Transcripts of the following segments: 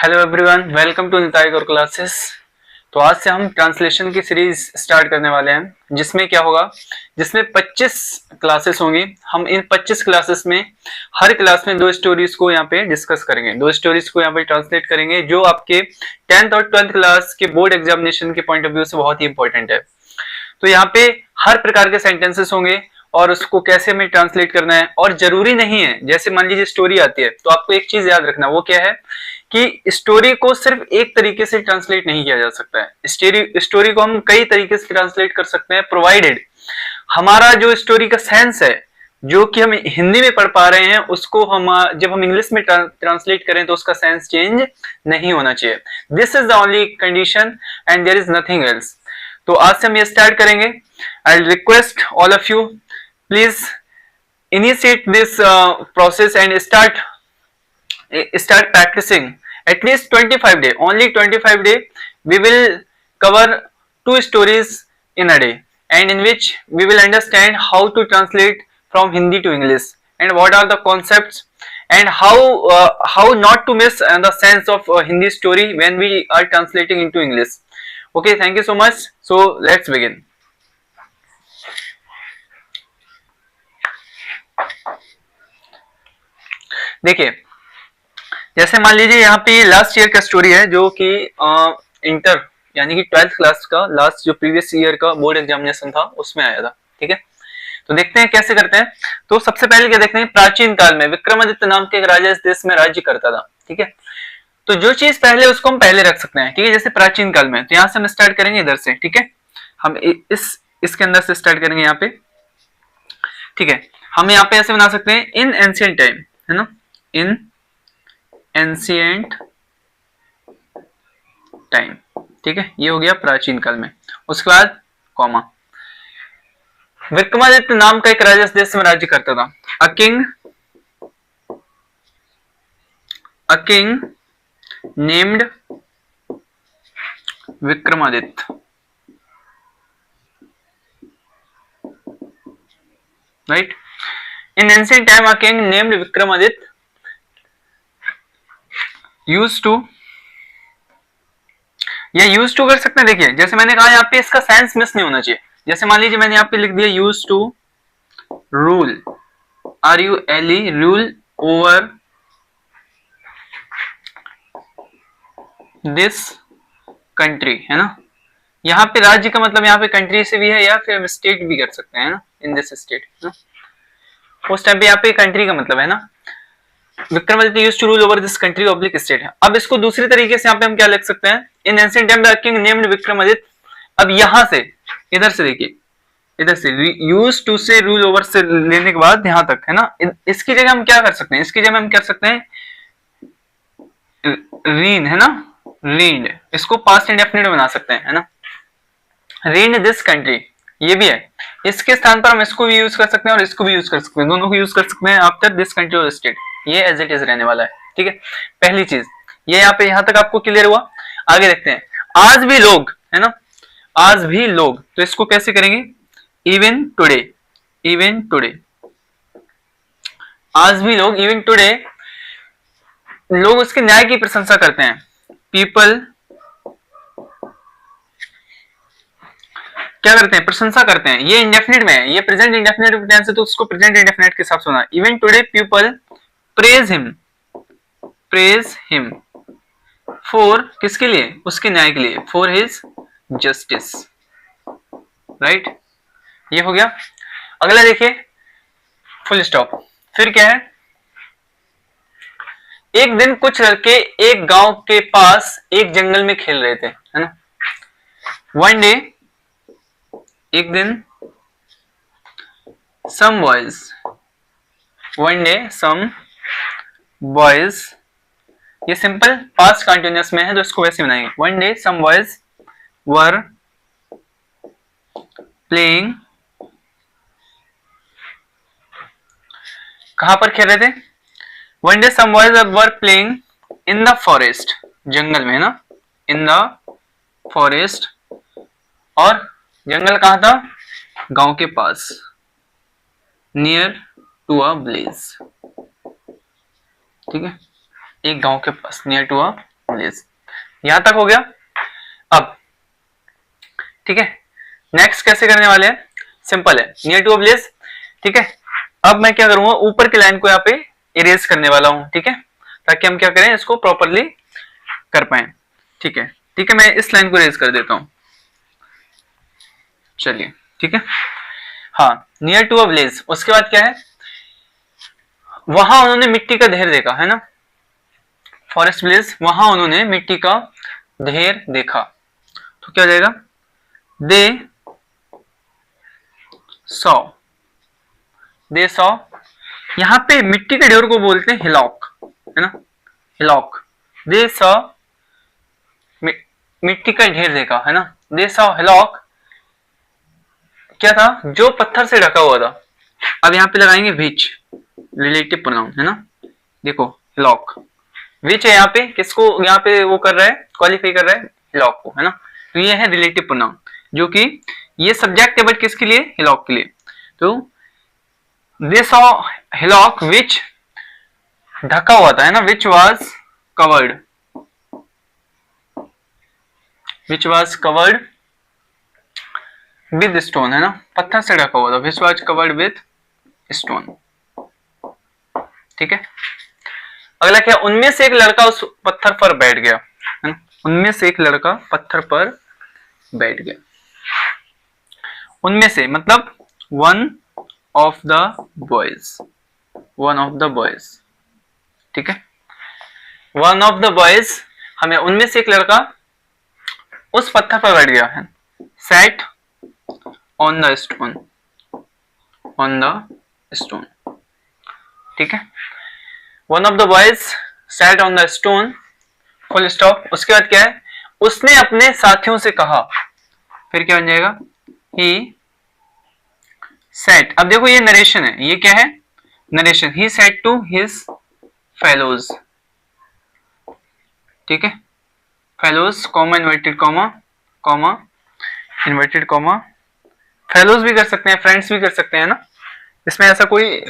Hello everyone, welcome to Nitai Gaur classes. तो आज से हम ट्रांसलेशन की सीरीज स्टार्ट करने वाले हैं, जिसमें क्या होगा, जिसमें 25 क्लासेस होंगी। हम इन 25 क्लासेस में हर क्लास में दो स्टोरीज को यहाँ पे डिस्कस करेंगे, दो स्टोरीज को यहाँ पे ट्रांसलेट करेंगे, जो आपके 10th और 12th क्लास के बोर्ड एग्जामिनेशन के पॉइंट ऑफ व्यू से बहुत ही इंपॉर्टेंट है। तो यहाँ पे हर प्रकार के सेंटेंसेस होंगे और उसको कैसे हमें ट्रांसलेट करना है। और जरूरी नहीं है, जैसे मान लीजिए स्टोरी आती है तो आपको एक चीज याद रखना, वो क्या है कि स्टोरी को सिर्फ एक तरीके से ट्रांसलेट नहीं किया जा सकता है। स्टोरी को हम कई तरीके से ट्रांसलेट कर सकते हैं, प्रोवाइडेड हमारा जो स्टोरी का सेंस है, जो कि हम हिंदी में पढ़ पा रहे हैं, उसको हम जब हम इंग्लिश में ट्रांसलेट करें तो उसका सेंस चेंज नहीं होना चाहिए। This is the only condition and there is nothing else. तो आज से हम ये स्टार्ट करेंगे। I request all of you, please initiate this process and start practicing at least 25 day, only 25 day we will cover 2 stories in a day, and in which we will understand how to translate from Hindi to English and what are the concepts and how not to miss the sense of Hindi story when we are translating into English. Okay, thank you so much. So let's begin. देखिए, जैसे मान लीजिए यहाँ पे last year का story है, जो कि इंटर यानी कि 12th क्लास का लास्ट जो प्रीवियस ईयर का बोर्ड एग्जामिनेशन था उसमें आया था। ठीक है, तो देखते हैं कैसे करते हैं। तो सबसे पहले क्या देखते हैं, प्राचीन काल में विक्रमादित्य नाम के एक राजा इस देश में राज्य करता था। ठीक है, तो जो चीज पहले उसको हम पहले रख सकते हैं। ठीक है, जैसे प्राचीन काल में, तो यहाँ से हम स्टार्ट करेंगे इधर से। ठीक है, हम इसके अंदर से स्टार्ट करेंगे यहाँ पे। ठीक है, हम यहाँ पे ऐसे बना सकते हैं, इन एंशिएंट टाइम, है ना, इन एंशिएंट टाइम। ठीक है, ये हो गया प्राचीन काल में। उसके बाद कॉमा, विक्रमादित्य नाम का एक राजा इस देश में राज्य करता था। A king named Vikramaditya, right. In ancient time a king named Vikramaditya used to, या यूज टू कर सकते हैं। देखिए, जैसे मैंने कहा यहाँ पे इसका सेंस मिस नहीं होना चाहिए। जैसे मान लीजिए मैंने यहाँ पे लिख दिया use to rule, RULE, rule over this country, है ना। यहाँ पे राज्य का मतलब यहाँ पे कंट्री से भी है, या फिर स्टेट भी कर सकते हैं ना, इन दिस स्टेट। उस टाइम पे यहाँ पे कंट्री का मतलब है ना, Vikramaditya used to rule over this country oblique state है। अब इसको दूसरी तरीके से यहाँ पे हम क्या लिख सकते हैं, इन ancient time the king named Vikramaditya. अब यहां से इधर से देखिए, इधर से यूज्ड टू से रूल ओवर से लेने के बाद यहां तक, है ना, इसकी जगह हम क्या कर सकते हैं, इसकी जगह हम कर सकते हैं रीन, है ना, रीड, इसको पास्ट इंडेफिनिट बना सकते हैं, है ना, रीड दिस कंट्री, ये भी है। इसके स्थान पर हम इसको भी यूज कर सकते हैं और इसको भी यूज कर सकते हैं, दोनों को यूज कर सकते हैं आफ्टर दिस कंट्री और स्टेट। ये एज इट इज रहने वाला है। ठीक है, पहली चीज ये यहाँ पे, यहां तक आपको क्लियर हुआ। आगे देखते हैं, आज भी लोग, है ना, आज भी लोग, तो इसको कैसे करेंगे, इवन टुडे, इवन टुडे, आज भी लोग, इवन टुडे, लोग उसके न्याय की प्रशंसा करते हैं। पीपल क्या करते हैं, प्रशंसा करते हैं। ये इंडेफिनिट में है, ये प्रेजेंट इंडेफिनिट टेंस है, तो उसको प्रेजेंट इंडेफिनिट के हिसाब से होना। Even today people praise him for, किसके लिए, उसके न्याय के लिए, फॉर हिज जस्टिस, राइट। ये हो गया। अगला देखिए, फुल स्टॉप। फिर क्या है, एक दिन कुछ लड़के एक गांव के पास एक जंगल में खेल रहे थे, है ना। वन डे, एक दिन, some boys, one day some boys, ये सिंपल पास्ट कंटिन्यूअस में है तो इसको वैसे बनाएंगे। One day some boys were playing, कहां पर खेल रहे थे, one day some boys were playing in the forest, जंगल में, है ना, इन द फॉरेस्ट। और जंगल कहां था, गांव के पास, नियर टू अ विलेज। ठीक है, एक गांव के पास, नियर टू अ विलेज। यहां तक हो गया। अब ठीक है, नेक्स्ट कैसे करने वाले हैं, सिंपल है, नियर टू अ विलेज। ठीक है, अब मैं क्या करूंगा, ऊपर की लाइन को यहाँ पे इरेज करने वाला हूं। ठीक है, ताकि हम क्या करें, इसको प्रॉपरली कर पाए। ठीक है, ठीक है, मैं इस लाइन को इरेज कर देता हूं। चलिए, ठीक है, हाँ, नियर टू अ विलेज। उसके बाद क्या है, वहां उन्होंने मिट्टी का ढेर देखा, है ना, फॉरेस्ट विलेज, वहां उन्होंने मिट्टी का ढेर देखा। तो क्या हो जाएगा, दे सॉ, यहां पे मिट्टी के ढेर को बोलते हैं हिलॉक, है ना, हिलॉक। दे सॉ, मिट्टी का ढेर देखा, है ना, दे सॉ हिलॉक, क्या था, जो पत्थर से ढका हुआ था। अब यहाँ पे लगाएंगे विच, रिलेटिव प्रोनाउन, है ना, देखो हिलॉक, विच है यहाँ पे, किसको यहाँ पे वो कर रहा है, क्वालिफाई कर रहा है, हिलॉक को, है ना। तो ये है रिलेटिव प्रोनाउन, जो कि ये सब्जेक्ट है बट किसके लिए, हिलॉक के लिए। तो दे सॉ हिलॉक विच, ढका हुआ था, है ना, which was covered, which was covered with stone, है ना, पत्थर से ढका हुआ था, which was covered with stone. ठीक है, अगला क्या, उनमें से एक लड़का उस पत्थर पर बैठ गया, है ना, उनमें से एक लड़का पत्थर पर बैठ गया। उनमें से मतलब one of the boys, one of the boys. ठीक है, वन ऑफ द बॉयज, हमें उनमें से एक लड़का उस पत्थर पर बैठ गया है, sat on the stone, on the stone. ठीक है, one of the boys sat on the stone, full stop. उसके बाद क्या है, उसने अपने साथियों से कहा, फिर क्या बन जाएगा, ही सेट। अब देखो ये नरेशन है, ये क्या है, narration. He said to his fellows, ठीक है, fellows, comma inverted comma, comma inverted comma, fellows भी कर सकते हैं, फ्रेंड्स भी कर सकते हैं ना, इसमें ऐसा कोई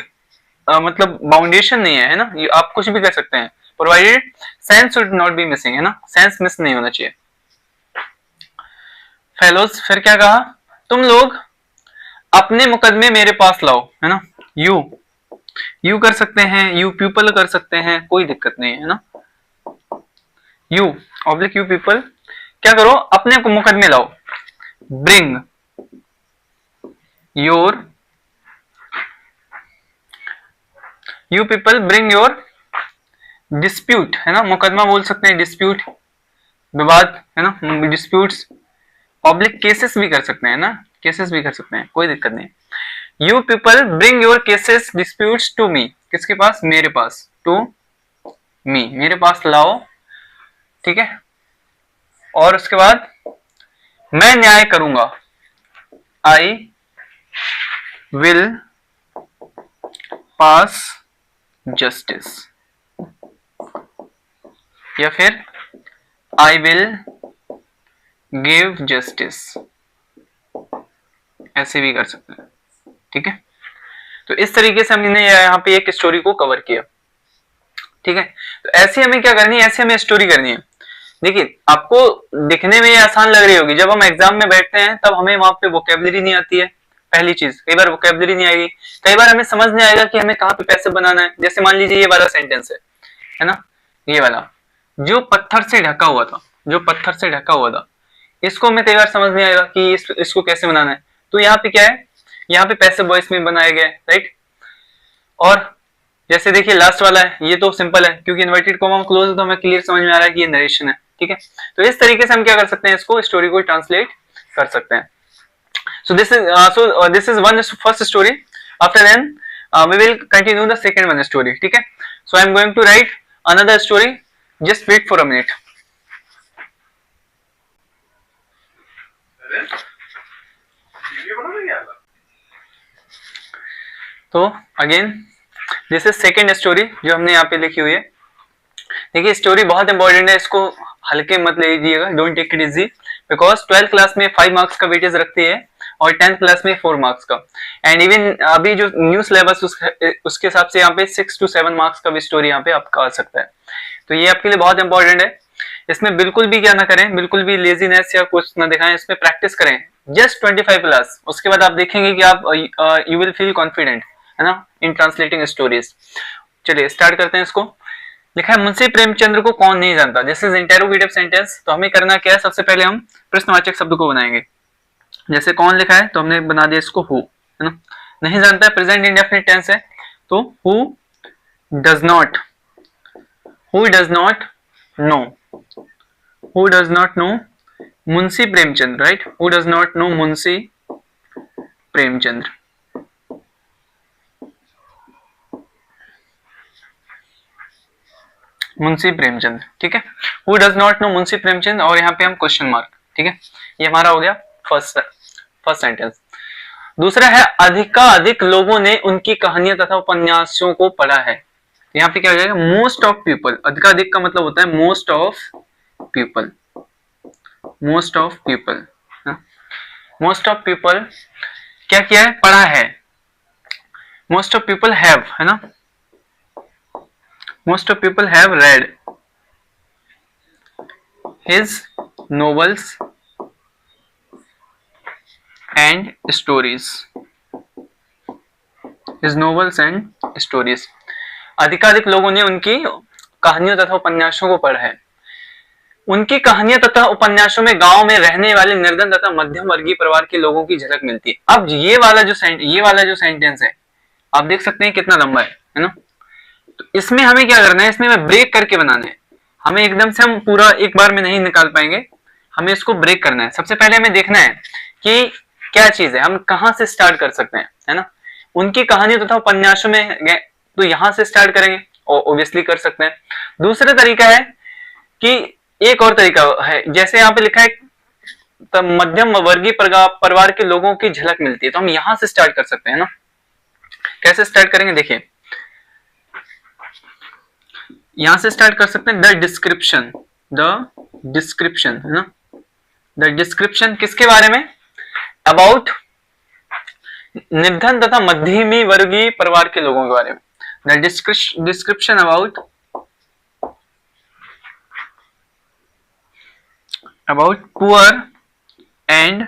मतलब बाउंडेशन नहीं है, है ना, ये आप कुछ भी कर सकते हैं, provided sense should not be missing, है ना, सेंस मिस नहीं होना चाहिए। फेलोज, फिर क्या कहा, तुम लोग अपने मुकदमे मेरे पास लाओ, है ना, यू कर सकते हैं, यू पीपल कर सकते हैं, कोई दिक्कत नहीं है ना, यू ऑब्लिक यू पीपल, क्या करो, अपने को मुकदमे लाओ, bring your, you people bring your dispute, है ना, मुकदमा बोल सकते हैं, डिस्प्यूट विवाद, है ना, डिस्प्यूट्स, ऑब्लिक केसेस भी कर सकते हैं ना, केसेस भी कर सकते हैं, कोई दिक्कत नहीं। You people bring your cases disputes to me, किसके पास, मेरे पास, टू मी, मेरे पास लाओ। ठीक है, और उसके बाद मैं न्याय करूंगा, आई विल पास जस्टिस, या फिर आई विल गिव जस्टिस, ऐसे भी कर सकते हैं। ठीक है, तो इस तरीके से हमने यहाँ पे एक स्टोरी को कवर किया। ठीक है, तो ऐसे हमें क्या करनी है, ऐसे हमें स्टोरी करनी है। देखिए, आपको दिखने में ये आसान लग रही होगी, जब हम एग्जाम में बैठते हैं तब हमें वहां पे वोकेबलरी नहीं आती है, पहली चीज, कई बार वोकेबलरी नहीं आएगी, कई बार हमें समझ नहीं आएगा कि हमें कहाँ पे पैसे बनाना है। जैसे मान लीजिए ये वाला सेंटेंस है ना, ये वाला, जो पत्थर से ढका हुआ था, जो पत्थर से ढका हुआ था, इसको हमें कई बार समझ नहीं आएगा कि इसको कैसे बनाना है। तो यहाँ पे क्या है, यहाँ पे पैसिव वॉइस में बनाया गया है, राइट। और जैसे देखिए लास्ट वाला है, ये तो सिंपल है क्योंकि इन्वर्टेड कॉमा क्लोज है, तो हमें क्लियर समझ में आ रहा है कि ये नरेशन है। ठीक है, तो इस तरीके से हम क्या कर सकते हैं, इसको स्टोरी को ट्रांसलेट कर सकते हैं। So this is one first story, after then we will continue the second one story. ठीक है, so I am going to write another story, just wait for a minute. तो again this is second story जो हमने यहाँ पे लिखी हुई है। देखिए स्टोरी बहुत इंपॉर्टेंट है, इसको हल्के मत ले लीजिएगा, don't take it easy, because 12th class में 5 मार्क्स का वेटेज रखती है और 10th क्लास में 4 मार्क्स का, एंड इवन अभी जो न्यू सिलेबस उसके हिसाब से यहाँ पे 6 to 7 मार्क्स का भी स्टोरी यहाँ पे आपका आ सकता है। तो ये आपके लिए बहुत इंपॉर्टेंट है, इसमें बिल्कुल भी क्या ना करें, बिल्कुल भी लेजीनेस या कुछ ना दिखाएं, इसमें प्रैक्टिस करें जस्ट 25 क्लास। उसके बाद आप देखेंगे कि आप यू विल फील कॉन्फिडेंट, है ना, इन ट्रांसलेटिंग स्टोरीज। चलिए स्टार्ट करते हैं इसको। लिखा है मुंशी प्रेमचंद्र को कौन नहीं जानता। This is interrogative sentence. तो हमें करना क्या है, सबसे पहले हम प्रश्नवाचक शब्द को बनाएंगे। जैसे कौन लिखा है तो हमने बना दिया इसको हु, है ना। नहीं जानता है, प्रेजेंट इंडेफिनिट टेंस है, तो who does not, who does not know, who does not know Munshi Premchandra, right, who does not know Munshi Premchandra. Munshi Premchand, ठीक है, who does not know Munshi Premchand, और यहाँ पे हम क्वेश्चन मार्क, ठीक है। ये हमारा हो गया फर्स्ट सेंटेंस। दूसरा है अधिकाधिक लोगों ने उनकी कहानियां तथा उपन्यासों को पढ़ा है। यहाँ पे क्या हो जाएगा, मोस्ट ऑफ पीपल। अधिकाधिक का मतलब होता है most of people, most of people, most of people क्या किया है, पढ़ा है। मोस्ट ऑफ पीपल हैव, है ना, most of people have read his novels and stories, his novels and stories। अधिकाधिक लोगों ने उनकी कहानियों तथा उपन्यासों को पढ़ा है। उनकी कहानियां तथा उपन्यासों में गांव में रहने वाले निर्धन तथा मध्यम वर्गीय परिवार के लोगों की झलक मिलती है। अब ये वाला जो सेंटेंस है, आप देख सकते हैं कितना लंबा है ना। तो इसमें हमें क्या करना है, इसमें हमें ब्रेक करके बनाना है। हमें एकदम से हम पूरा एक बार में नहीं निकाल पाएंगे, हमें इसको ब्रेक करना है। सबसे पहले हमें देखना है कि क्या चीज है, हम कहां से स्टार्ट कर सकते हैं, है ना। उनकी कहानी तथा उपन्यासों में गए तो यहां से स्टार्ट करेंगे, और ऑब्वियसली कर सकते हैं। दूसरा तरीका है कि एक और तरीका है, जैसे यहाँ पे लिखा है तो मध्यम वर्गीय परिवार के लोगों की झलक मिलती है, तो हम यहां से स्टार्ट कर सकते हैं ना। कैसे स्टार्ट करेंगे, देखिए यहां से स्टार्ट कर सकते हैं। द डिस्क्रिप्शन है ना, द डिस्क्रिप्शन किसके बारे में, अबाउट निर्धन तथा मध्यमी वर्गीय परिवार के लोगों के बारे में। The description about poor and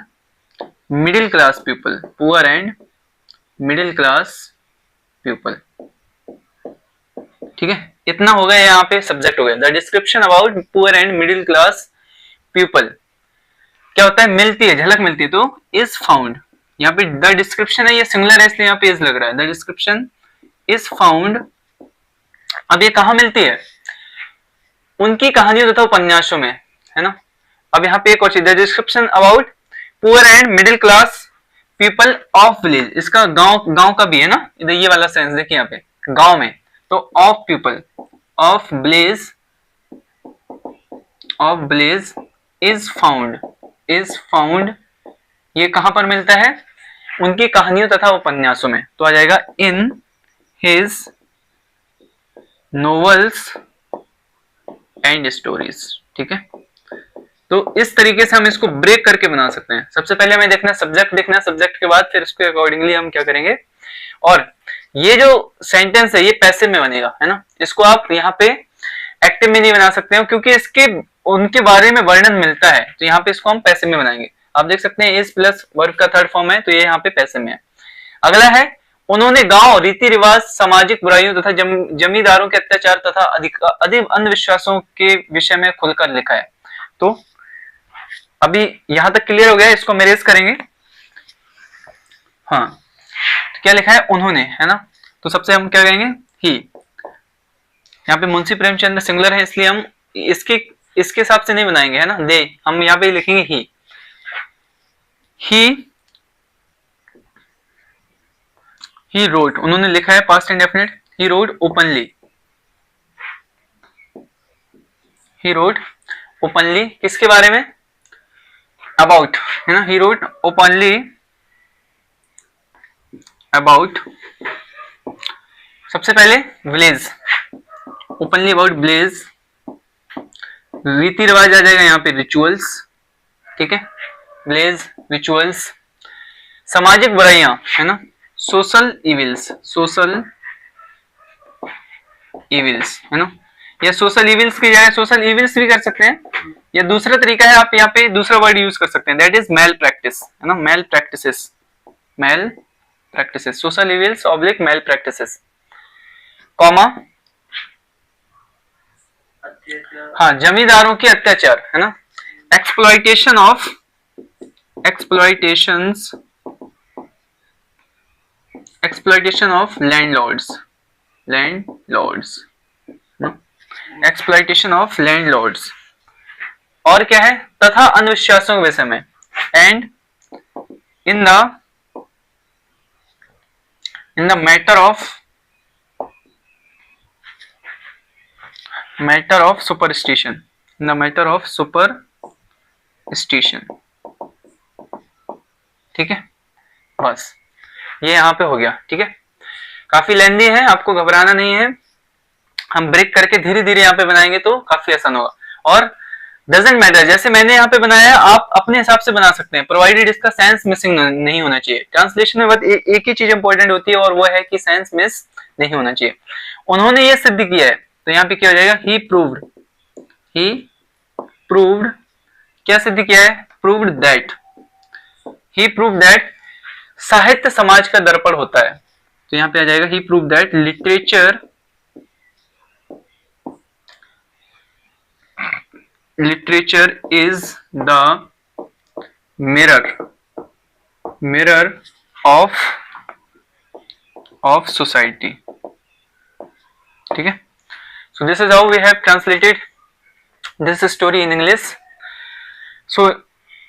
middle class people, poor and middle class people, ठीक है। इतना हो गया, यहाँ पे सब्जेक्ट हो गया। The description about poor and middle class people क्या होता है, मिलती है, झलक मिलती है, तो इज फाउंड। यहाँ पे द डिस्क्रिप्शन है, ये सिंगुलर है इसलिए यहाँ पे इज लग रहा है। The description is found. अब ये कहां मिलती है, उनकी कहानियों तथा उपन्यासों में, है ना। अब यहाँ पे एक और चीज, the description about poor and middle class people of village. इसका गांव का भी है ना, ये वाला सेंस देखिए यहाँ पे गांव में, तो of people, of blaze is found. ये कहां पर मिलता है, उनकी कहानियों तथा उपन्यासों में, तो आ जाएगा in his novels and stories, ठीक है। तो इस तरीके से हम इसको ब्रेक करके बना सकते हैं। सबसे पहले हमें देखना सब्जेक्ट, सब्जेक्ट के बाद फिर इसके अकॉर्डिंगली हम क्या करेंगे। और ये जो सेंटेंस है ये पैसिव में बनेगा, है ना। इसको आप यहाँ पे एक्टिव में नहीं बना सकते हो, क्योंकि इसके उनके बारे में वर्णन मिलता है, तो यहाँ पे इसको हम पैसिव में बनाएंगे। आप देख सकते हैं इज प्लस वर्ब का थर्ड फॉर्म है, तो ये यहाँ पे पैसिव में है। अगला है, उन्होंने गांव रीति रिवाज, सामाजिक बुराइयों तथा जमींदारों के अत्याचार तथा अधिक अंधविश्वासों के विषय में खुलकर लिखा है। तो अभी यहां तक क्लियर हो गया, इसको हम इरेज करेंगे। हाँ, तो क्या लिखा है, उन्होंने, है ना। तो सबसे हम क्या कहेंगे, ही। यहाँ पे मुंशी प्रेमचंद सिंगुलर है, इसलिए हम इसके हिसाब से नहीं बनाएंगे, है ना। दे, हम यहाँ पे लिखेंगे ही रोट। उन्होंने लिखा है past indefinite, he wrote openly. किसके बारे में, अबाउट, है ना। ही रोट ओपनली अबाउट, सबसे पहले विलेज, ओपनली अबाउट विलेज। रीति रिवाज आ जाएगा यहाँ पे रिचुअल्स, ठीक है, विलेज रिचुअल्स। सामाजिक बुराइयां, है ना, सोशल इविल्स, है ना। या सोशल इविल्स की जगह सोशल इविल्स भी कर सकते हैं, या दूसरा तरीका है आप यहाँ पे दूसरा वर्ड यूज कर सकते हैं, दैट इज मेल प्रैक्टिस, है ना, malpractices, malpractices, social evils oblique malpractices, comma, हाँ जमींदारों के अत्याचार, है ना, exploitation of, exploitations, exploitation of landlords, landlords, exploitation of landlords, और क्या है, तथा अनुशासनों के विषय में, and in the matter of superstition, in the matter of superstition, ठीक है, बस ये यहां पे हो गया, ठीक है, काफी लेंदी है, आपको घबराना नहीं है, हम ब्रेक करके धीरे धीरे यहाँ पे बनाएंगे तो काफी आसान होगा, और डजेंट मैटर, जैसे मैंने यहाँ पे बनाया आप अपने हिसाब से बना सकते हैं, प्रोवाइडेड इसका सेंस मिसिंग नहीं होना चाहिए, ट्रांसलेशन में बस एक ही चीज इंपॉर्टेंट होती है और वो है कि सेंस मिस नहीं होना चाहिए, उन्होंने ये सिद्ध किया है, तो यहाँ पे क्या हो जाएगा, ही प्रूव्ड, क्या सिद्ध किया है, proved that, he proved that साहित्य समाज का दर्पण होता है, तो यहाँ पे आ जाएगा he proved that literature is the mirror of society, ठीक है, so this is how we have translated this story in English, so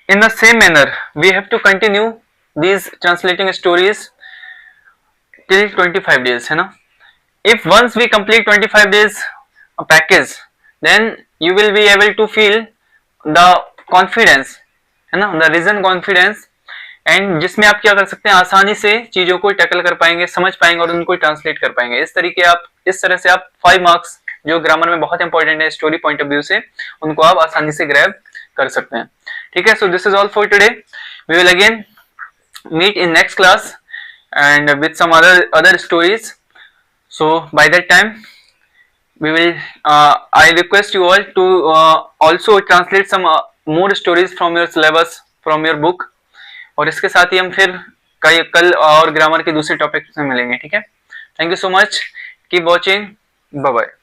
in the same manner we have to continue these translating stories till 25 days, है ना, if once we complete 25 days package then you will be able to feel the confidence, है ना, the reason confidence, and जिसमें आप क्या कर सकते हैं, आसानी से चीजों को टैकल कर पाएंगे, समझ पाएंगे और उनको ट्रांसलेट कर पाएंगे, इस तरह से आप 5 मार्क्स जो ग्रामर में बहुत इंपॉर्टेंट है स्टोरी पॉइंट ऑफ व्यू से, उनको आप आसानी से ग्रैब कर सकते हैं, ठीक है, so this is all for today, we will again meet in next class and with some other stories, so by that time we will I request you all to also translate some more stories from your syllabus, from your book, और इसके साथ ही हम फिर कल और grammar के दूसरे topic में मिलेंगे, ठीक है, thank you so much, keep watching, bye bye.